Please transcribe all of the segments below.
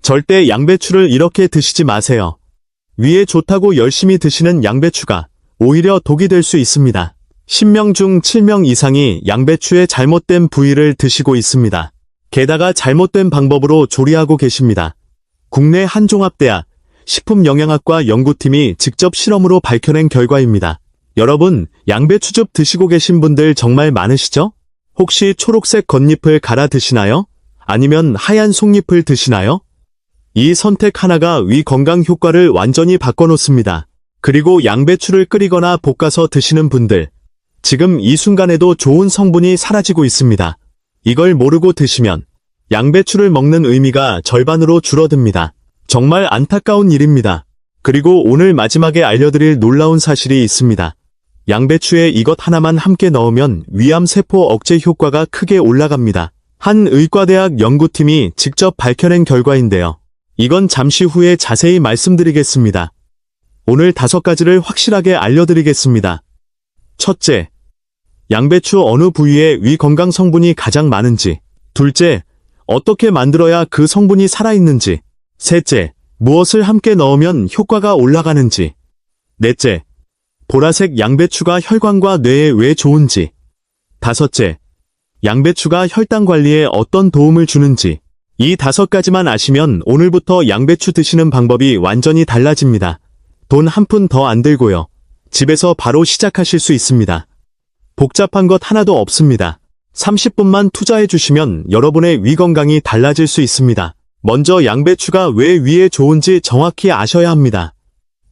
절대 양배추를 이렇게 드시지 마세요. 위에 좋다고 열심히 드시는 양배추가 오히려 독이 될 수 있습니다. 10명 중 7명 이상이 양배추의 잘못된 부위를 드시고 있습니다. 게다가 잘못된 방법으로 조리하고 계십니다. 국내 한종합대학 식품영양학과 연구팀이 직접 실험으로 밝혀낸 결과입니다. 여러분, 양배추즙 드시고 계신 분들 정말 많으시죠? 혹시 초록색 겉잎을 갈아 드시나요? 아니면 하얀 속잎을 드시나요? 이 선택 하나가 위 건강 효과를 완전히 바꿔놓습니다. 그리고 양배추를 끓이거나 볶아서 드시는 분들, 지금 이 순간에도 좋은 성분이 사라지고 있습니다. 이걸 모르고 드시면 양배추를 먹는 의미가 절반으로 줄어듭니다. 정말 안타까운 일입니다. 그리고 오늘 마지막에 알려드릴 놀라운 사실이 있습니다. 양배추에 이것 하나만 함께 넣으면 위암세포 억제 효과가 크게 올라갑니다. 한 의과대학 연구팀이 직접 밝혀낸 결과인데요. 이건 잠시 후에 자세히 말씀드리겠습니다. 오늘 5가지를 확실하게 알려드리겠습니다. 첫째, 양배추 어느 부위에 위 건강 성분이 가장 많은지. 둘째, 어떻게 만들어야 그 성분이 살아있는지. 셋째, 무엇을 함께 넣으면 효과가 올라가는지. 넷째, 보라색 양배추가 혈관과 뇌에 왜 좋은지. 다섯째, 양배추가 혈당 관리에 어떤 도움을 주는지. 이 5가지만 아시면 오늘부터 양배추 드시는 방법이 완전히 달라집니다. 돈 한 푼 더 안 들고요. 집에서 바로 시작하실 수 있습니다. 복잡한 것 하나도 없습니다. 30분만 투자해 주시면 여러분의 위 건강이 달라질 수 있습니다. 먼저 양배추가 왜 위에 좋은지 정확히 아셔야 합니다.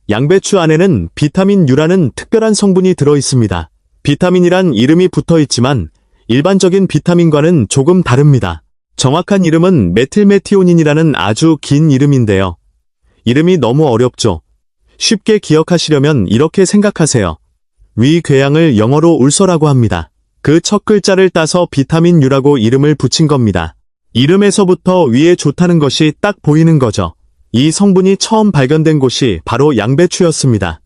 양배추 안에는 비타민 U라는 특별한 성분이 들어 있습니다. 비타민이란 이름이 붙어 있지만 일반적인 비타민과는 조금 다릅니다. 정확한 이름은 메틸메티오닌이라는 아주 긴 이름인데요. 이름이 너무 어렵죠? 쉽게 기억하시려면 이렇게 생각하세요. 위 궤양을 영어로 울서라고 합니다. 그 첫 글자를 따서 비타민 U라고 이름을 붙인 겁니다. 이름에서부터 위에 좋다는 것이 딱 보이는 거죠. 이 성분이 처음 발견된 곳이 바로 양배추였습니다.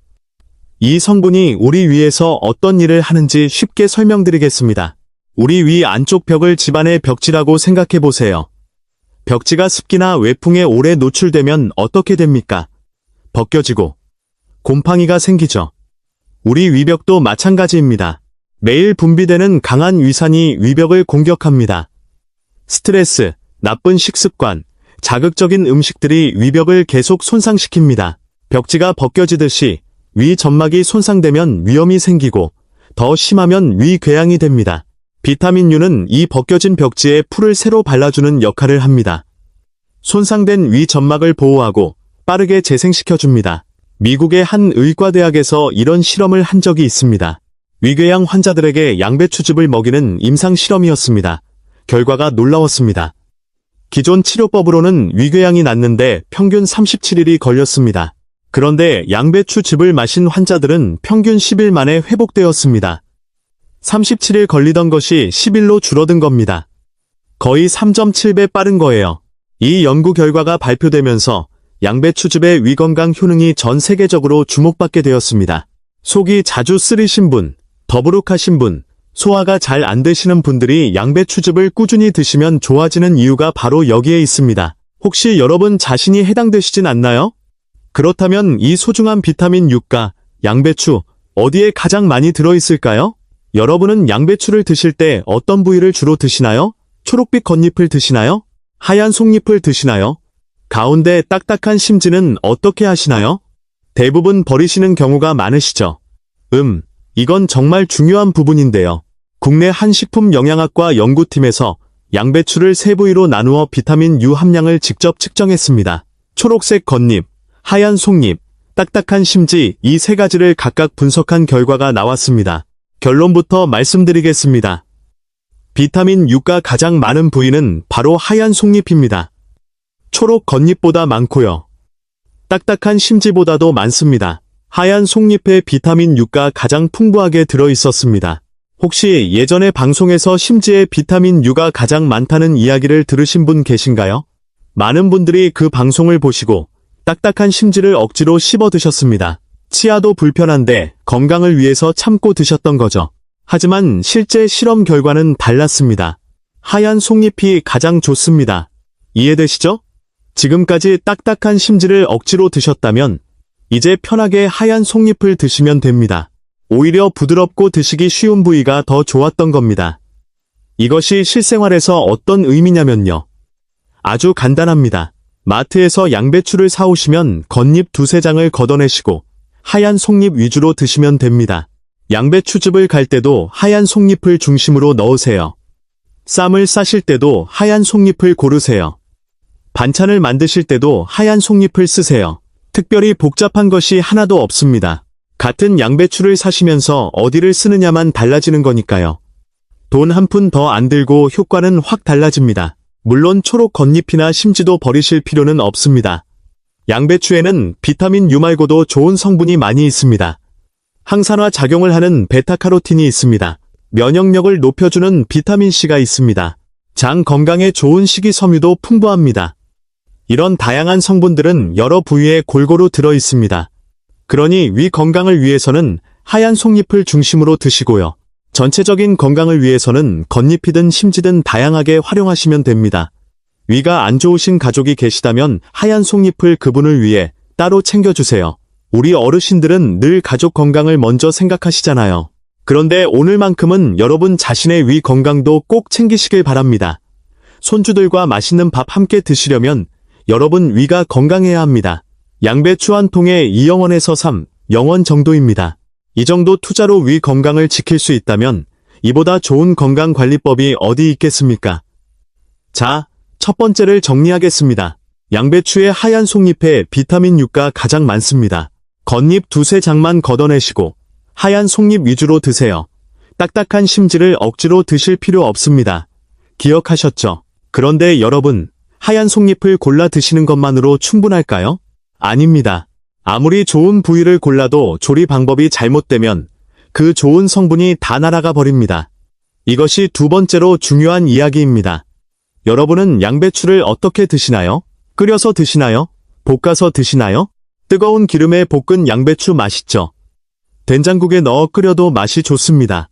이 성분이 우리 위에서 어떤 일을 하는지 쉽게 설명드리겠습니다. 우리 위 안쪽 벽을 집안의 벽지라고 생각해 보세요. 벽지가 습기나 외풍에 오래 노출되면 어떻게 됩니까? 벗겨지고 곰팡이가 생기죠. 우리 위벽도 마찬가지입니다. 매일 분비되는 강한 위산이 위벽을 공격합니다. 스트레스, 나쁜 식습관, 자극적인 음식들이 위벽을 계속 손상시킵니다. 벽지가 벗겨지듯이 위 점막이 손상되면 위염이 생기고 더 심하면 위 궤양이 됩니다. 비타민 U는 이 벗겨진 벽지에 풀을 새로 발라주는 역할을 합니다. 손상된 위 점막을 보호하고 빠르게 재생시켜줍니다. 미국의 한 의과대학에서 이런 실험을 한 적이 있습니다. 위궤양 환자들에게 양배추즙을 먹이는 임상 실험이었습니다. 결과가 놀라웠습니다. 기존 치료법으로는 위궤양이 낫는데 평균 37일이 걸렸습니다. 그런데 양배추즙을 마신 환자들은 평균 10일 만에 회복되었습니다. 37일 걸리던 것이 10일로 줄어든 겁니다. 거의 3.7배 빠른 거예요. 이 연구 결과가 발표되면서 양배추즙의 위건강 효능이 전 세계적으로 주목받게 되었습니다. 속이 자주 쓰리신 분, 더부룩하신 분, 소화가 잘 안 되시는 분들이 양배추즙을 꾸준히 드시면 좋아지는 이유가 바로 여기에 있습니다. 혹시 여러분 자신이 해당되시진 않나요? 그렇다면 이 소중한 비타민 U가 양배추 어디에 가장 많이 들어있을까요? 여러분은 양배추를 드실 때 어떤 부위를 주로 드시나요? 초록빛 겉잎을 드시나요? 하얀 속잎을 드시나요? 가운데 딱딱한 심지는 어떻게 하시나요? 대부분 버리시는 경우가 많으시죠? 이건 정말 중요한 부분인데요. 국내 한식품영양학과 연구팀에서 양배추를 3부위로 나누어 비타민 U 함량을 직접 측정했습니다. 초록색 겉잎, 하얀 속잎, 딱딱한 심지 이 3가지를 각각 분석한 결과가 나왔습니다. 결론부터 말씀드리겠습니다. 비타민 U가 가장 많은 부위는 바로 하얀 속잎입니다. 초록 겉잎보다 많고요. 딱딱한 심지보다도 많습니다. 하얀 속잎에 비타민 U가 가장 풍부하게 들어있었습니다. 혹시 예전에 방송에서 심지에 비타민 U가 가장 많다는 이야기를 들으신 분 계신가요? 많은 분들이 그 방송을 보시고 딱딱한 심지를 억지로 씹어 드셨습니다. 치아도 불편한데 건강을 위해서 참고 드셨던 거죠. 하지만 실제 실험 결과는 달랐습니다. 하얀 속잎이 가장 좋습니다. 이해되시죠? 지금까지 딱딱한 심지를 억지로 드셨다면 이제 편하게 하얀 속잎을 드시면 됩니다. 오히려 부드럽고 드시기 쉬운 부위가 더 좋았던 겁니다. 이것이 실생활에서 어떤 의미냐면요. 아주 간단합니다. 마트에서 양배추를 사오시면 겉잎 두세 장을 걷어내시고 하얀 속잎 위주로 드시면 됩니다. 양배추즙을 갈 때도 하얀 속잎을 중심으로 넣으세요. 쌈을 싸실 때도 하얀 속잎을 고르세요. 반찬을 만드실 때도 하얀 속잎을 쓰세요. 특별히 복잡한 것이 하나도 없습니다. 같은 양배추를 사시면서 어디를 쓰느냐만 달라지는 거니까요. 돈 한 푼 더 안 들고 효과는 확 달라집니다. 물론 초록 겉잎이나 심지도 버리실 필요는 없습니다. 양배추에는 비타민 U 말고도 좋은 성분이 많이 있습니다. 항산화 작용을 하는 베타카로틴이 있습니다. 면역력을 높여주는 비타민C가 있습니다. 장 건강에 좋은 식이섬유도 풍부합니다. 이런 다양한 성분들은 여러 부위에 골고루 들어 있습니다. 그러니 위 건강을 위해서는 하얀 속잎을 중심으로 드시고요. 전체적인 건강을 위해서는 겉잎이든 심지든 다양하게 활용하시면 됩니다. 위가 안 좋으신 가족이 계시다면 하얀 속잎을 그분을 위해 따로 챙겨주세요. 우리 어르신들은 늘 가족 건강을 먼저 생각하시잖아요. 그런데 오늘만큼은 여러분 자신의 위 건강도 꼭 챙기시길 바랍니다. 손주들과 맛있는 밥 함께 드시려면 여러분 위가 건강해야 합니다. 양배추 한 통에 2영원에서 3영원 정도입니다. 이 정도 투자로 위 건강을 지킬 수 있다면 이보다 좋은 건강관리법이 어디 있겠습니까? 자, 첫 번째를 정리하겠습니다. 양배추의 하얀 속잎에 비타민 U가 가장 많습니다. 겉잎 두세 장만 걷어내시고 하얀 속잎 위주로 드세요. 딱딱한 심지를 억지로 드실 필요 없습니다. 기억하셨죠? 그런데 여러분, 하얀 속잎을 골라 드시는 것만으로 충분할까요? 아닙니다. 아무리 좋은 부위를 골라도 조리 방법이 잘못되면 그 좋은 성분이 다 날아가 버립니다. 이것이 두 번째로 중요한 이야기입니다. 여러분은 양배추를 어떻게 드시나요? 끓여서 드시나요? 볶아서 드시나요? 뜨거운 기름에 볶은 양배추 맛있죠? 된장국에 넣어 끓여도 맛이 좋습니다.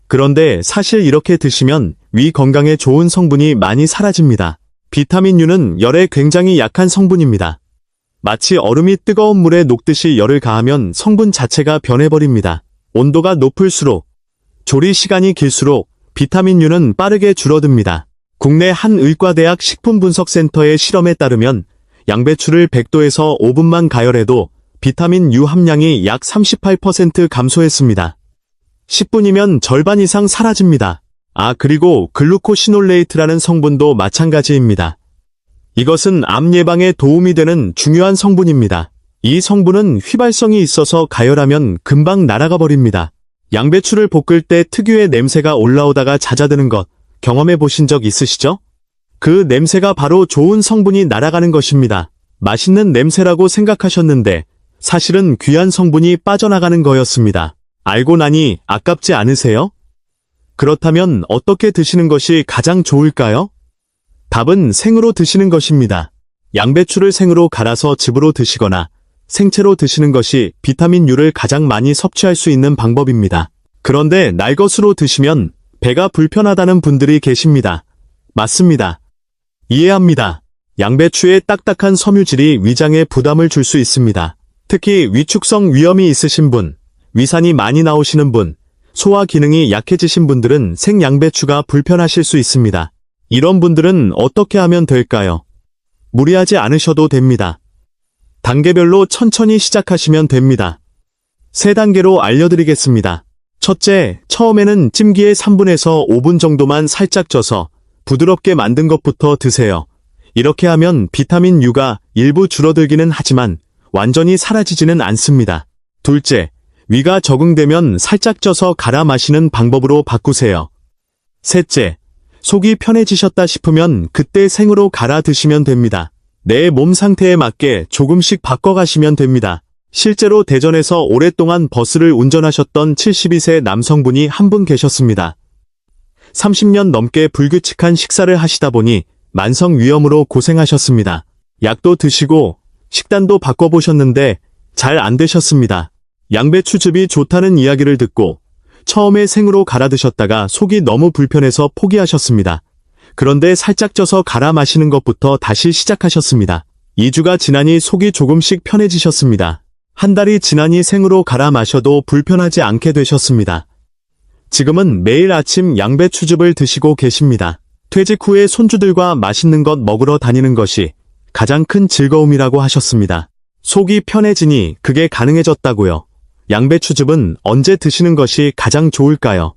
그런데 사실 이렇게 드시면 위 건강에 좋은 성분이 많이 사라집니다. 비타민 U는 열에 굉장히 약한 성분입니다. 마치 얼음이 뜨거운 물에 녹듯이 열을 가하면 성분 자체가 변해버립니다. 온도가 높을수록, 조리 시간이 길수록 비타민 U는 빠르게 줄어듭니다. 국내 한 의과대학 식품분석센터의 실험에 따르면 양배추를 100도에서 5분만 가열해도 비타민 U 함량이 약 38% 감소했습니다. 10분이면 절반 이상 사라집니다. 그리고 글루코시놀레이트라는 성분도 마찬가지입니다. 이것은 암 예방에 도움이 되는 중요한 성분입니다. 이 성분은 휘발성이 있어서 가열하면 금방 날아가 버립니다. 양배추를 볶을 때 특유의 냄새가 올라오다가 잦아드는 것 경험해 보신 적 있으시죠? 그 냄새가 바로 좋은 성분이 날아가는 것입니다. 맛있는 냄새라고 생각하셨는데 사실은 귀한 성분이 빠져나가는 거였습니다. 알고 나니 아깝지 않으세요? 그렇다면 어떻게 드시는 것이 가장 좋을까요? 답은 생으로 드시는 것입니다. 양배추를 생으로 갈아서 즙으로 드시거나 생채로 드시는 것이 비타민 U를 가장 많이 섭취할 수 있는 방법입니다. 그런데 날것으로 드시면 배가 불편하다는 분들이 계십니다. 맞습니다. 이해합니다. 양배추의 딱딱한 섬유질이 위장에 부담을 줄 수 있습니다. 특히 위축성 위염이 있으신 분, 위산이 많이 나오시는 분, 소화 기능이 약해지신 분들은 생양배추가 불편하실 수 있습니다. 이런 분들은 어떻게 하면 될까요? 무리하지 않으셔도 됩니다. 단계별로 천천히 시작하시면 됩니다. 3단계로 알려드리겠습니다. 첫째, 처음에는 찜기에 3분에서 5분 정도만 살짝 쪄서 부드럽게 만든 것부터 드세요. 이렇게 하면 비타민 U가 일부 줄어들기는 하지만 완전히 사라지지는 않습니다. 둘째, 위가 적응되면 살짝 쪄서 갈아 마시는 방법으로 바꾸세요. 셋째, 속이 편해지셨다 싶으면 그때 생으로 갈아 드시면 됩니다. 내 몸 상태에 맞게 조금씩 바꿔가시면 됩니다. 실제로 대전에서 오랫동안 버스를 운전하셨던 72세 남성분이 한 분 계셨습니다. 30년 넘게 불규칙한 식사를 하시다 보니 만성위염으로 고생하셨습니다. 약도 드시고 식단도 바꿔보셨는데 잘 안 되셨습니다. 양배추즙이 좋다는 이야기를 듣고 처음에 생으로 갈아 드셨다가 속이 너무 불편해서 포기하셨습니다. 그런데 살짝 쪄서 갈아 마시는 것부터 다시 시작하셨습니다. 2주가 지나니 속이 조금씩 편해지셨습니다. 한 달이 지나니 생으로 갈아 마셔도 불편하지 않게 되셨습니다. 지금은 매일 아침 양배추즙을 드시고 계십니다. 퇴직 후에 손주들과 맛있는 것 먹으러 다니는 것이 가장 큰 즐거움이라고 하셨습니다. 속이 편해지니 그게 가능해졌다고요. 양배추즙은 언제 드시는 것이 가장 좋을까요?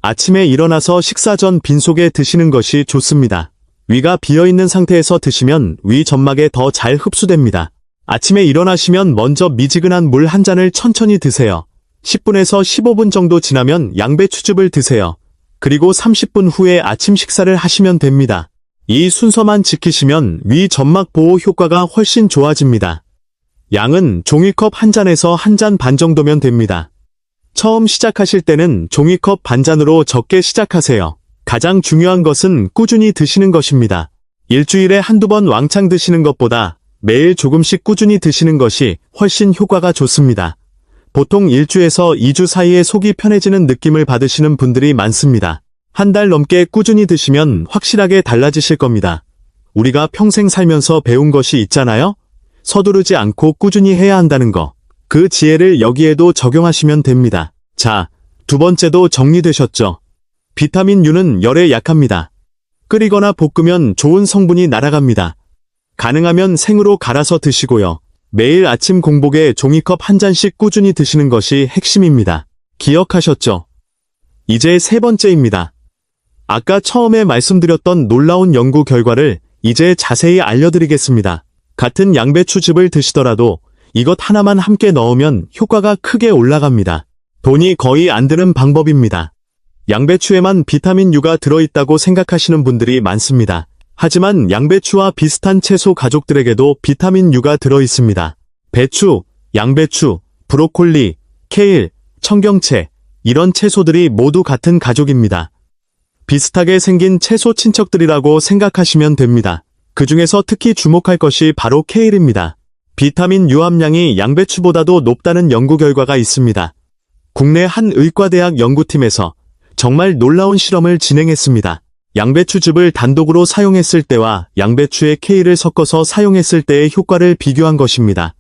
아침에 일어나서 식사 전 빈속에 드시는 것이 좋습니다. 위가 비어있는 상태에서 드시면 위 점막에 더 잘 흡수됩니다. 아침에 일어나시면 먼저 미지근한 물 한 잔을 천천히 드세요. 10분에서 15분 정도 지나면 양배추즙을 드세요. 그리고 30분 후에 아침 식사를 하시면 됩니다. 이 순서만 지키시면 위 점막 보호 효과가 훨씬 좋아집니다. 양은 종이컵 한 잔에서 한 잔 반 정도면 됩니다. 처음 시작하실 때는 종이컵 반잔으로 적게 시작하세요. 가장 중요한 것은 꾸준히 드시는 것입니다. 일주일에 한두 번 왕창 드시는 것보다 매일 조금씩 꾸준히 드시는 것이 훨씬 효과가 좋습니다. 보통 1주에서 2주 사이에 속이 편해지는 느낌을 받으시는 분들이 많습니다. 한 달 넘게 꾸준히 드시면 확실하게 달라지실 겁니다. 우리가 평생 살면서 배운 것이 있잖아요? 서두르지 않고 꾸준히 해야 한다는 거. 그 지혜를 여기에도 적용하시면 됩니다. 자, 두 번째도 정리되셨죠? 비타민 U는 열에 약합니다. 끓이거나 볶으면 좋은 성분이 날아갑니다. 가능하면 생으로 갈아서 드시고요. 매일 아침 공복에 종이컵 한 잔씩 꾸준히 드시는 것이 핵심입니다. 기억하셨죠? 이제 세 번째입니다. 아까 처음에 말씀드렸던 놀라운 연구 결과를 이제 자세히 알려드리겠습니다. 같은 양배추즙을 드시더라도 이것 하나만 함께 넣으면 효과가 크게 올라갑니다. 돈이 거의 안 드는 방법입니다. 양배추에만 비타민 U가 들어있다고 생각하시는 분들이 많습니다. 하지만 양배추와 비슷한 채소 가족들에게도 비타민 U가 들어있습니다. 배추, 양배추, 브로콜리, 케일, 청경채, 이런 채소들이 모두 같은 가족입니다. 비슷하게 생긴 채소 친척들이라고 생각하시면 됩니다. 그 중에서 특히 주목할 것이 바로 케일입니다. 비타민 U 함량이 양배추보다도 높다는 연구 결과가 있습니다. 국내 한 의과대학 연구팀에서 정말 놀라운 실험을 진행했습니다. 양배추즙을 단독으로 사용했을 때와 양배추에 케일을 섞어서 사용했을 때의 효과를 비교한 것입니다.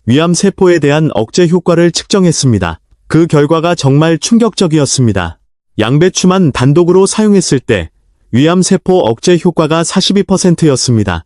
위암세포에 대한 억제 효과를 측정했습니다. 그 결과가 정말 충격적이었습니다. 양배추만 단독으로 사용했을 때 위암세포 억제 효과가 42%였습니다.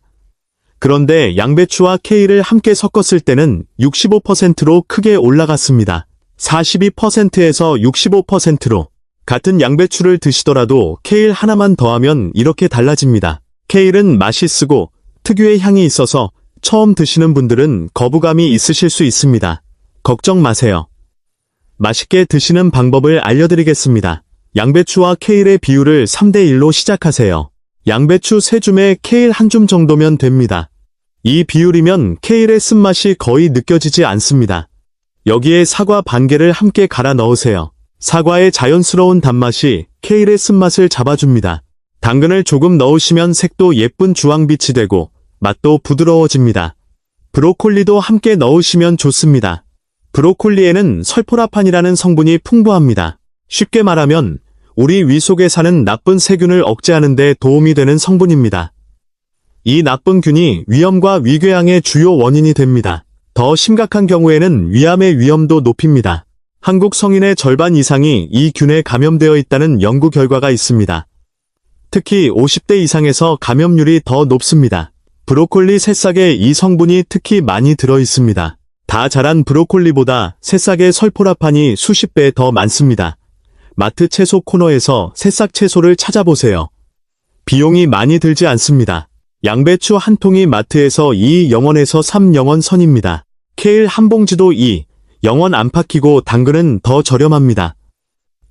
그런데 양배추와 케일을 함께 섞었을 때는 65%로 크게 올라갔습니다. 42%에서 65%로. 같은 양배추를 드시더라도 케일 하나만 더하면 이렇게 달라집니다. 케일은 맛이 쓰고 특유의 향이 있어서 처음 드시는 분들은 거부감이 있으실 수 있습니다. 걱정 마세요. 맛있게 드시는 방법을 알려드리겠습니다. 양배추와 케일의 비율을 3대1로 시작하세요. 양배추 3줌에 케일 1줌 정도면 됩니다. 이 비율이면 케일의 쓴맛이 거의 느껴지지 않습니다. 여기에 사과 반 개를 함께 갈아 넣으세요. 사과의 자연스러운 단맛이 케일의 쓴맛을 잡아줍니다. 당근을 조금 넣으시면 색도 예쁜 주황빛이 되고 맛도 부드러워집니다. 브로콜리도 함께 넣으시면 좋습니다. 브로콜리에는 설포라판이라는 성분이 풍부합니다. 쉽게 말하면 우리 위 속에 사는 나쁜 세균을 억제하는 데 도움이 되는 성분입니다. 이 나쁜 균이 위염과 위궤양의 주요 원인이 됩니다. 더 심각한 경우에는 위암의 위험도 높입니다. 한국 성인의 절반 이상이 이 균에 감염되어 있다는 연구 결과가 있습니다. 특히 50대 이상에서 감염률이 더 높습니다. 브로콜리 새싹에 이 성분이 특히 많이 들어 있습니다. 다 자란 브로콜리보다 새싹의 설포라판이 수십 배 더 많습니다. 마트 채소 코너에서 새싹 채소를 찾아보세요. 비용이 많이 들지 않습니다. 양배추 한 통이 마트에서 2영원에서 3영원 선입니다. 케일 한 봉지도 2영원 안팎이고 당근은 더 저렴합니다.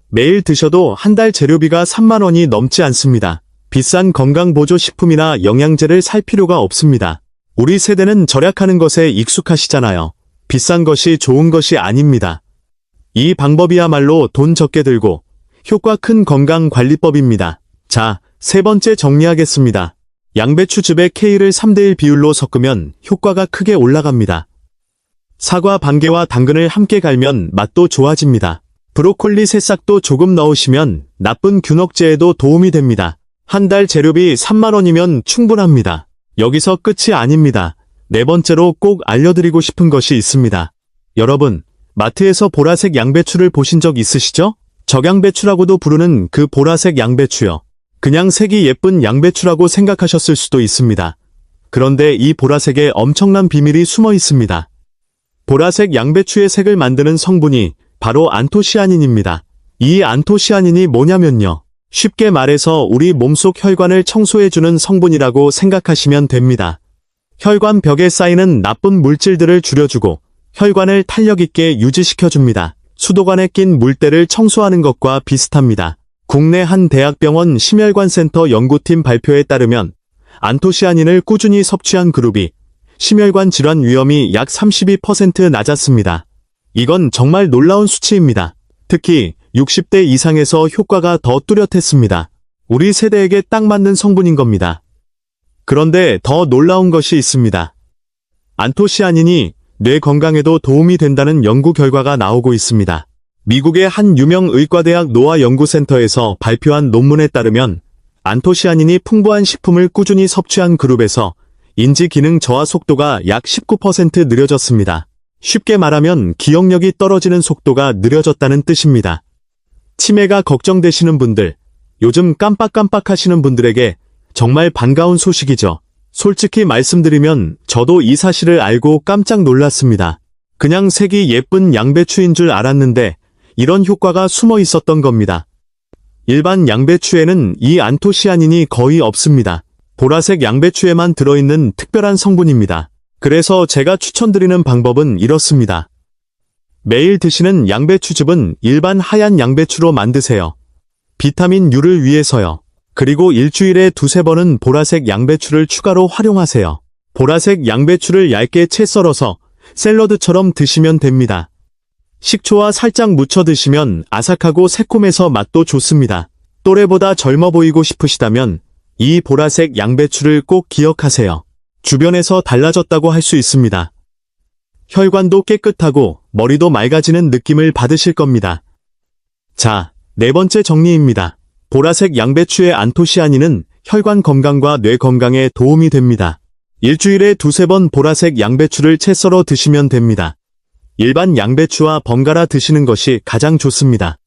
매일 드셔도 한 달 재료비가 3만 원이 넘지 않습니다. 비싼 건강보조식품이나 영양제를 살 필요가 없습니다. 우리 세대는 절약하는 것에 익숙하시잖아요. 비싼 것이 좋은 것이 아닙니다. 이 방법이야말로 돈 적게 들고 효과 큰 건강관리법입니다. 자, 세 번째 정리하겠습니다. 양배추즙에 케일을 3대1 비율로 섞으면 효과가 크게 올라갑니다. 사과 반 개와 당근을 함께 갈면 맛도 좋아집니다. 브로콜리 새싹도 조금 넣으시면 나쁜 균 억제에도 도움이 됩니다. 한 달 재료비 3만 원이면 충분합니다. 여기서 끝이 아닙니다. 네 번째로 꼭 알려드리고 싶은 것이 있습니다. 여러분, 마트에서 보라색 양배추를 보신 적 있으시죠? 적양배추라고도 부르는 그 보라색 양배추요. 그냥 색이 예쁜 양배추라고 생각하셨을 수도 있습니다. 그런데 이 보라색에 엄청난 비밀이 숨어 있습니다. 보라색 양배추의 색을 만드는 성분이 바로 안토시아닌입니다. 이 안토시아닌이 뭐냐면요. 쉽게 말해서 우리 몸속 혈관을 청소해주는 성분이라고 생각하시면 됩니다. 혈관 벽에 쌓이는 나쁜 물질들을 줄여주고 혈관을 탄력있게 유지시켜줍니다. 수도관에 낀 물때를 청소하는 것과 비슷합니다. 국내 한 대학병원 심혈관센터 연구팀 발표에 따르면 안토시아닌을 꾸준히 섭취한 그룹이 심혈관 질환 위험이 약 32% 낮았습니다. 이건 정말 놀라운 수치입니다. 특히 60대 이상에서 효과가 더 뚜렷했습니다. 우리 세대에게 딱 맞는 성분인 겁니다. 그런데 더 놀라운 것이 있습니다. 안토시아닌이 뇌 건강에도 도움이 된다는 연구 결과가 나오고 있습니다. 미국의 한 유명 의과대학 노아 연구센터에서 발표한 논문에 따르면 안토시아닌이 풍부한 식품을 꾸준히 섭취한 그룹에서 인지 기능 저하 속도가 약 19% 느려졌습니다. 쉽게 말하면 기억력이 떨어지는 속도가 느려졌다는 뜻입니다. 치매가 걱정되시는 분들, 요즘 깜빡깜빡 하시는 분들에게 정말 반가운 소식이죠. 솔직히 말씀드리면 저도 이 사실을 알고 깜짝 놀랐습니다. 그냥 색이 예쁜 양배추인 줄 알았는데 이런 효과가 숨어 있었던 겁니다. 일반 양배추에는 이 안토시아닌이 거의 없습니다. 보라색 양배추에만 들어있는 특별한 성분입니다. 그래서 제가 추천드리는 방법은 이렇습니다. 매일 드시는 양배추즙은 일반 하얀 양배추로 만드세요. 비타민 U를 위해서요. 그리고 일주일에 두세 번은 보라색 양배추를 추가로 활용하세요. 보라색 양배추를 얇게 채 썰어서 샐러드처럼 드시면 됩니다. 식초와 살짝 묻혀 드시면 아삭하고 새콤해서 맛도 좋습니다. 또래보다 젊어 보이고 싶으시다면 이 보라색 양배추를 꼭 기억하세요. 주변에서 달라졌다고 할 수 있습니다. 혈관도 깨끗하고 머리도 맑아지는 느낌을 받으실 겁니다. 자, 네 번째 정리입니다. 보라색 양배추의 안토시아닌은 혈관 건강과 뇌 건강에 도움이 됩니다. 일주일에 두세 번 보라색 양배추를 채 썰어 드시면 됩니다. 일반 양배추와 번갈아 드시는 것이 가장 좋습니다.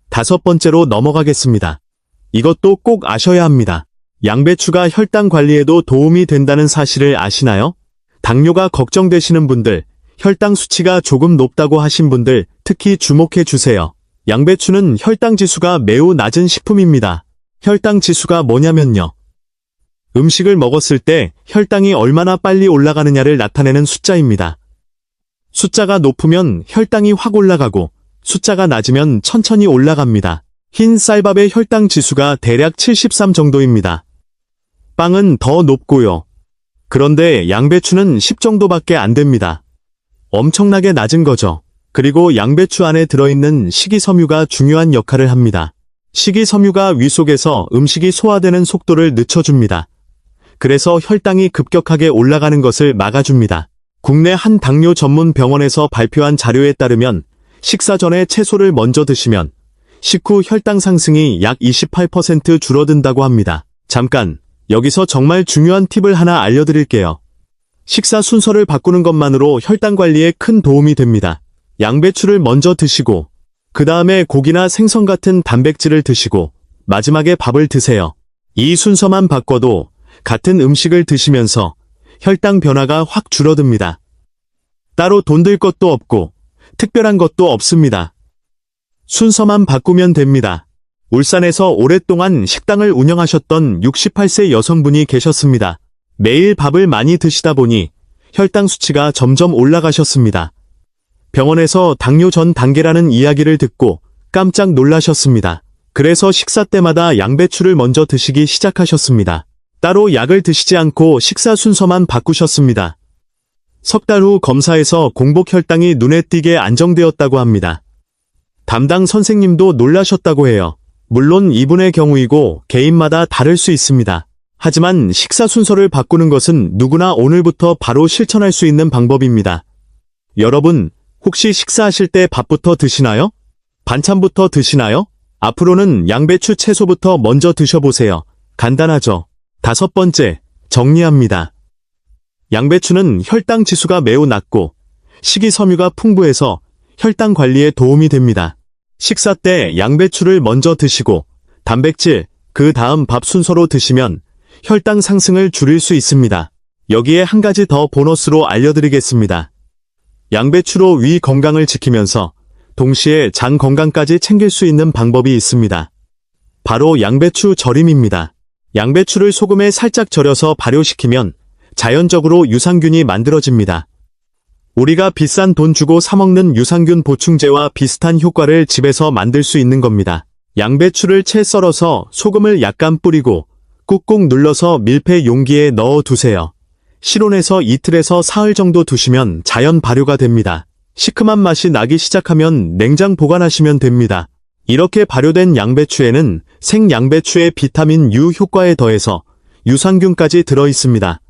다섯 번째로 넘어가겠습니다. 이것도 꼭 아셔야 합니다. 양배추가 혈당 관리에도 도움이 된다는 사실을 아시나요? 당뇨가 걱정되시는 분들, 혈당 수치가 조금 높다고 하신 분들 특히 주목해 주세요. 양배추는 혈당 지수가 매우 낮은 식품입니다. 혈당 지수가 뭐냐면요. 음식을 먹었을 때 혈당이 얼마나 빨리 올라가느냐를 나타내는 숫자입니다. 숫자가 높으면 혈당이 확 올라가고 숫자가 낮으면 천천히 올라갑니다. 흰 쌀밥의 혈당 지수가 대략 73 정도입니다. 빵은 더 높고요. 그런데 양배추는 10 정도밖에 안 됩니다. 엄청나게 낮은 거죠. 그리고 양배추 안에 들어있는 식이섬유가 중요한 역할을 합니다. 식이섬유가 위 속에서 음식이 소화되는 속도를 늦춰줍니다. 그래서 혈당이 급격하게 올라가는 것을 막아줍니다. 국내 한 당뇨 전문 병원에서 발표한 자료에 따르면 식사 전에 채소를 먼저 드시면 식후 혈당 상승이 약 28% 줄어든다고 합니다. 잠깐, 여기서 정말 중요한 팁을 하나 알려드릴게요. 식사 순서를 바꾸는 것만으로 혈당 관리에 큰 도움이 됩니다. 양배추를 먼저 드시고 그 다음에 고기나 생선 같은 단백질을 드시고 마지막에 밥을 드세요. 이 순서만 바꿔도 같은 음식을 드시면서 혈당 변화가 확 줄어듭니다. 따로 돈 들 것도 없고 특별한 것도 없습니다. 순서만 바꾸면 됩니다. 울산에서 오랫동안 식당을 운영하셨던 68세 여성분이 계셨습니다. 매일 밥을 많이 드시다 보니 혈당 수치가 점점 올라가셨습니다. 병원에서 당뇨 전 단계라는 이야기를 듣고 깜짝 놀라셨습니다. 그래서 식사 때마다 양배추를 먼저 드시기 시작하셨습니다. 따로 약을 드시지 않고 식사 순서만 바꾸셨습니다. 석 달 후 검사에서 공복 혈당이 눈에 띄게 안정되었다고 합니다. 담당 선생님도 놀라셨다고 해요. 물론 이분의 경우이고 개인마다 다를 수 있습니다. 하지만 식사 순서를 바꾸는 것은 누구나 오늘부터 바로 실천할 수 있는 방법입니다. 여러분, 혹시 식사하실 때 밥부터 드시나요? 반찬부터 드시나요? 앞으로는 양배추 채소부터 먼저 드셔보세요. 간단하죠? 5번째, 정리합니다. 양배추는 혈당 지수가 매우 낮고 식이섬유가 풍부해서 혈당 관리에 도움이 됩니다. 식사 때 양배추를 먼저 드시고 단백질, 그 다음 밥 순서로 드시면 혈당 상승을 줄일 수 있습니다. 여기에 한 가지 더 보너스로 알려드리겠습니다. 양배추로 위 건강을 지키면서 동시에 장 건강까지 챙길 수 있는 방법이 있습니다. 바로 양배추 절임입니다. 양배추를 소금에 살짝 절여서 발효시키면 자연적으로 유산균이 만들어집니다. 우리가 비싼 돈 주고 사 먹는 유산균 보충제와 비슷한 효과를 집에서 만들 수 있는 겁니다. 양배추를 채 썰어서 소금을 약간 뿌리고 꾹꾹 눌러서 밀폐 용기에 넣어 두세요. 실온에서 이틀에서 사흘 정도 두시면 자연 발효가 됩니다. 시큼한 맛이 나기 시작하면 냉장 보관하시면 됩니다. 이렇게 발효된 양배추에는 생양배추의 비타민 U 효과에 더해서 유산균까지 들어있습니다.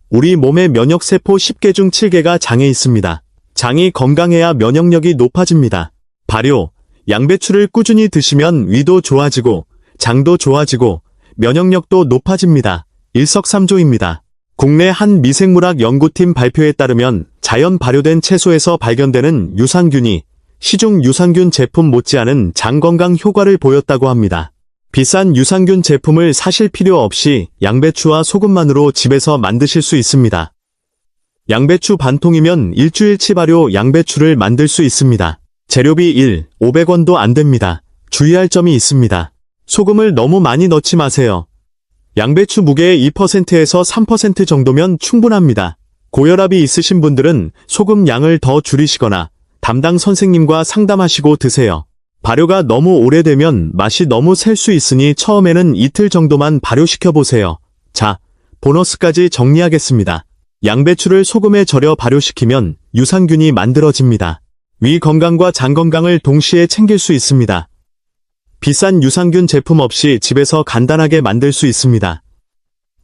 우리 몸의 면역세포 10개 중 7개가 장에 있습니다. 장이 건강해야 면역력이 높아집니다. 발효, 양배추를 꾸준히 드시면 위도 좋아지고 장도 좋아지고 면역력도 높아집니다. 일석삼조입니다. 국내 한 미생물학 연구팀 발표에 따르면 자연 발효된 채소에서 발견되는 유산균이 시중 유산균 제품 못지않은 장 건강 효과를 보였다고 합니다. 비싼 유산균 제품을 사실 필요 없이 양배추와 소금만으로 집에서 만드실 수 있습니다. 양배추 반통이면 일주일치 발효 양배추를 만들 수 있습니다. 재료비 1, 500원도 안 됩니다. 주의할 점이 있습니다. 소금을 너무 많이 넣지 마세요. 양배추 무게의 2%에서 3% 정도면 충분합니다. 고혈압이 있으신 분들은 소금 양을 더 줄이시거나 담당 선생님과 상담하시고 드세요. 발효가 너무 오래되면 맛이 너무 셀 수 있으니 처음에는 이틀 정도만 발효시켜보세요. 자, 보너스까지 정리하겠습니다. 양배추를 소금에 절여 발효시키면 유산균이 만들어집니다. 위 건강과 장 건강을 동시에 챙길 수 있습니다. 비싼 유산균 제품 없이 집에서 간단하게 만들 수 있습니다.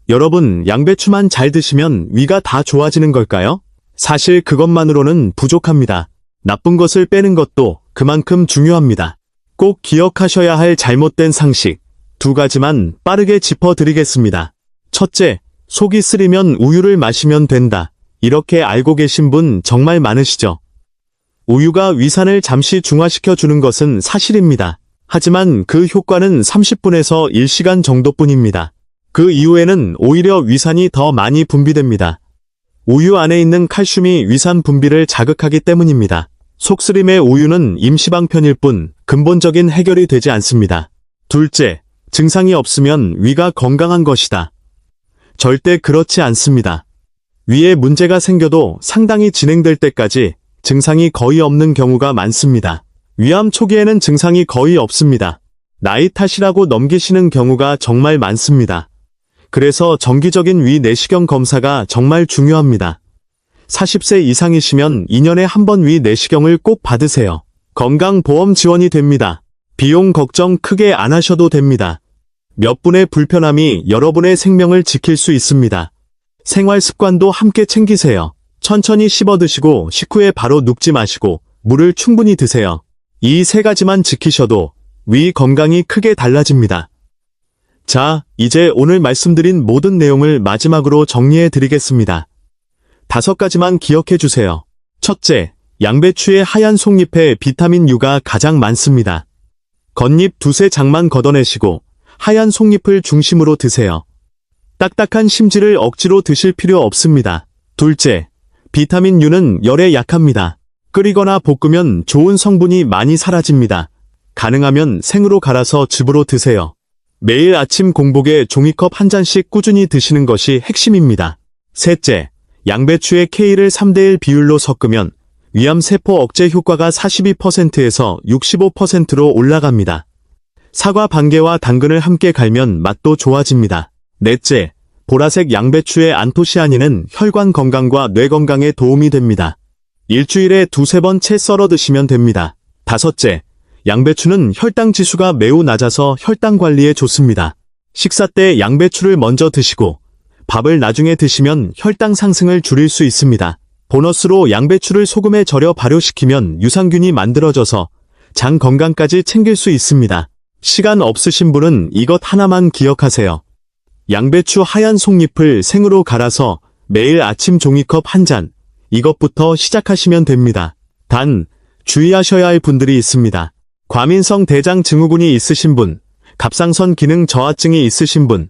여러분, 양배추만 잘 드시면 위가 다 좋아지는 걸까요? 사실 그것만으로는 부족합니다. 나쁜 것을 빼는 것도 그만큼 중요합니다. 꼭 기억하셔야 할 잘못된 상식 2가지만 빠르게 짚어드리겠습니다. 첫째, 속이 쓰리면 우유를 마시면 된다. 이렇게 알고 계신 분 정말 많으시죠? 우유가 위산을 잠시 중화시켜 주는 것은 사실입니다. 하지만 그 효과는 30분에서 1시간 정도뿐입니다. 그 이후에는 오히려 위산이 더 많이 분비됩니다. 우유 안에 있는 칼슘이 위산 분비를 자극하기 때문입니다. 속쓰림의 우유는 임시방편일 뿐 근본적인 해결이 되지 않습니다. 둘째, 증상이 없으면 위가 건강한 것이다. 절대 그렇지 않습니다. 위에 문제가 생겨도 상당히 진행될 때까지 증상이 거의 없는 경우가 많습니다. 위암 초기에는 증상이 거의 없습니다. 나이 탓이라고 넘기시는 경우가 정말 많습니다. 그래서 정기적인 위 내시경 검사가 정말 중요합니다. 40세 이상이시면 2년에 한 번 위 내시경을 꼭 받으세요. 건강보험 지원이 됩니다. 비용 걱정 크게 안 하셔도 됩니다. 몇 분의 불편함이 여러분의 생명을 지킬 수 있습니다. 생활 습관도 함께 챙기세요. 천천히 씹어 드시고 식후에 바로 눕지 마시고 물을 충분히 드세요. 이 3가지만 지키셔도 위 건강이 크게 달라집니다. 자, 이제 오늘 말씀드린 모든 내용을 마지막으로 정리해 드리겠습니다. 5가지만 기억해 주세요. 첫째, 양배추의 하얀 속잎에 비타민 U가 가장 많습니다. 겉잎 두세 장만 걷어내시고 하얀 속잎을 중심으로 드세요. 딱딱한 심지를 억지로 드실 필요 없습니다. 둘째, 비타민 U는 열에 약합니다. 끓이거나 볶으면 좋은 성분이 많이 사라집니다. 가능하면 생으로 갈아서 즙으로 드세요. 매일 아침 공복에 종이컵 한 잔씩 꾸준히 드시는 것이 핵심입니다. 셋째, 양배추에 K를 3:1 비율로 섞으면 위암세포 억제 효과가 42%에서 65%로 올라갑니다. 사과 반개와 당근을 함께 갈면 맛도 좋아집니다. 넷째, 보라색 양배추의 안토시아닌은 혈관 건강과 뇌 건강에 도움이 됩니다. 일주일에 2-3번 채 썰어 드시면 됩니다. 다섯째, 양배추는 혈당 지수가 매우 낮아서 혈당 관리에 좋습니다. 식사 때 양배추를 먼저 드시고 밥을 나중에 드시면 혈당 상승을 줄일 수 있습니다. 보너스로 양배추를 소금에 절여 발효시키면 유산균이 만들어져서 장 건강까지 챙길 수 있습니다. 시간 없으신 분은 이것 하나만 기억하세요. 양배추 하얀 속잎을 생으로 갈아서 매일 아침 종이컵 한 잔, 이것부터 시작하시면 됩니다. 단, 주의하셔야 할 분들이 있습니다. 과민성 대장 증후군이 있으신 분, 갑상선 기능 저하증이 있으신 분,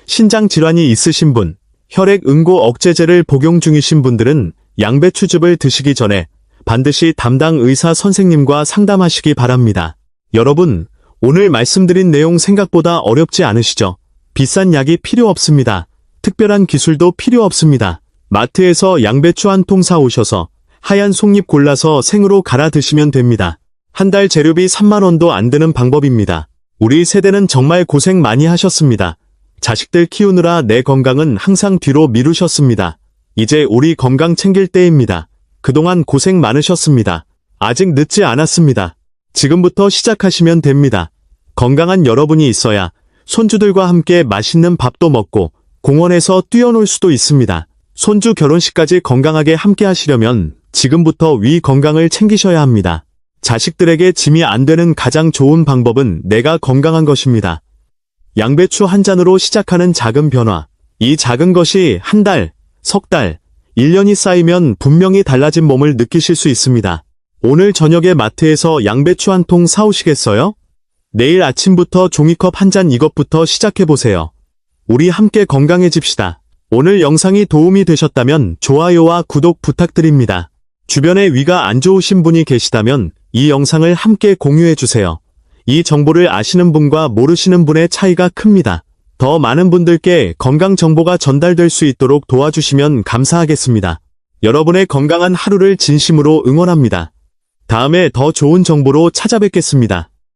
신장 질환이 있으신 분, 혈액 응고 억제제를 복용 중이신 분들은 양배추즙을 드시기 전에 반드시 담당 의사 선생님과 상담하시기 바랍니다. 여러분, 오늘 말씀드린 내용 생각보다 어렵지 않으시죠? 비싼 약이 필요 없습니다. 특별한 기술도 필요 없습니다. 마트에서 양배추 한 통 사오셔서 하얀 속잎 골라서 생으로 갈아 드시면 됩니다. 한 달 재료비 3만 원도 안 드는 방법입니다. 우리 세대는 정말 고생 많이 하셨습니다. 자식들 키우느라 내 건강은 항상 뒤로 미루셨습니다. 이제 우리 건강 챙길 때입니다. 그동안 고생 많으셨습니다. 아직 늦지 않았습니다. 지금부터 시작하시면 됩니다. 건강한 여러분이 있어야 손주들과 함께 맛있는 밥도 먹고 공원에서 뛰어놀 수도 있습니다. 손주 결혼식까지 건강하게 함께 하시려면 지금부터 위 건강을 챙기셔야 합니다. 자식들에게 짐이 안 되는 가장 좋은 방법은 내가 건강한 것입니다. 양배추 한 잔으로 시작하는 작은 변화. 이 작은 것이 한 달, 석 달, 1년이 쌓이면 분명히 달라진 몸을 느끼실 수 있습니다. 오늘 저녁에 마트에서 양배추 한 통 사오시겠어요? 내일 아침부터 종이컵 한 잔 이것부터 시작해보세요. 우리 함께 건강해집시다. 오늘 영상이 도움이 되셨다면 좋아요와 구독 부탁드립니다. 주변에 위가 안 좋으신 분이 계시다면 이 영상을 함께 공유해주세요. 이 정보를 아시는 분과 모르시는 분의 차이가 큽니다. 더 많은 분들께 건강 정보가 전달될 수 있도록 도와주시면 감사하겠습니다. 여러분의 건강한 하루를 진심으로 응원합니다. 다음에 더 좋은 정보로 찾아뵙겠습니다.